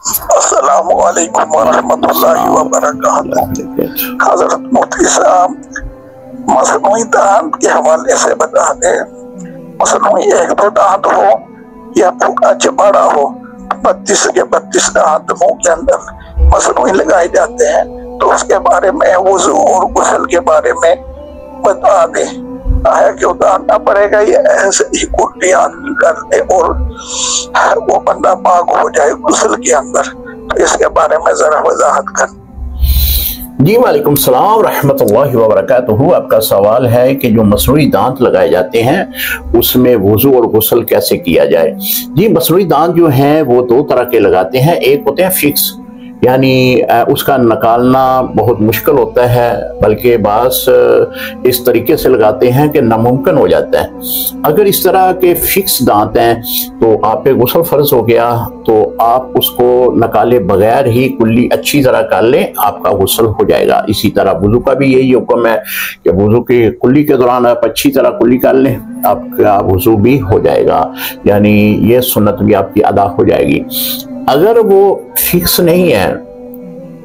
अस्सलामु अलैकुम वरहमतुल्लाहि वबरकातुहू। हज़रत मुफ्ती साहब मसनूई दांत के हवाले से बता दें। मसनूई एक दो दांत हो या पूरा चबाड़ा हो, 32 के 32 दांत मुंह के अंदर मसनूई लगाए जाते हैं, तो उसके बारे में वुज़ू और गुस्ल के बारे में बता दें। आया कि उतारना पड़ेगा या ऐसे ही कुर्तियां कर ले और वो बंदा पाक हो जाए गुस्ल के अंदर, तो इसके बारे में जरा वजाहत कर। जी वालेकुम सलाम रहमतुल्लाहि व बरकातुहू। आपका सवाल है कि जो मसनूई दांत लगाए जाते हैं उसमें वुज़ू और गुस्ल कैसे किया जाए। जी मसनूई दांत जो हैं वो दो तरह के लगाते हैं। एक होते हैं फिक्स, यानी उसका निकालना बहुत मुश्किल होता है, बल्कि बास इस तरीके से लगाते हैं कि नामुमकिन हो जाता है। अगर इस तरह के फिक्स दांत हैं तो आप पे गुस्ल फर्ज हो गया, तो आप उसको निकाले बगैर ही कुल्ली अच्छी तरह कर लें, आपका गुस्ल हो जाएगा। इसी तरह वुज़ू का भी यही हुक्म है कि वुज़ू की कुल्ली के दौरान आप अच्छी तरह कुल्ली कर लें, आपका वुज़ू भी हो जाएगा, यानी ये सुन्नत भी आपकी अदा हो जाएगी। अगर वो फिक्स नहीं है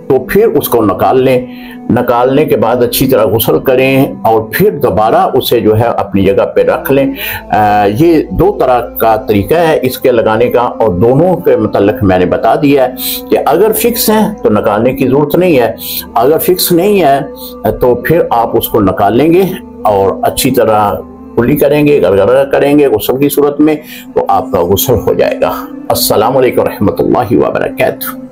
तो फिर उसको निकाल लें, निकालने के बाद अच्छी तरह गुस्ल करें और फिर दोबारा उसे जो है अपनी जगह पे रख लें। ये दो तरह का तरीका है इसके लगाने का, और दोनों के मतलब मैंने बता दिया है कि अगर फिक्स है तो निकालने की जरूरत नहीं है, अगर फिक्स नहीं है तो फिर आप उसको निकाल लेंगे और अच्छी तरह कुल्ली करेंगे, गरगरा करेंगे गुस्ल की सूरत में, तो आपका गुस्ल हो जाएगा। अस्सलामु अलैकुम रहमतुल्लाहि व बरकातुहू।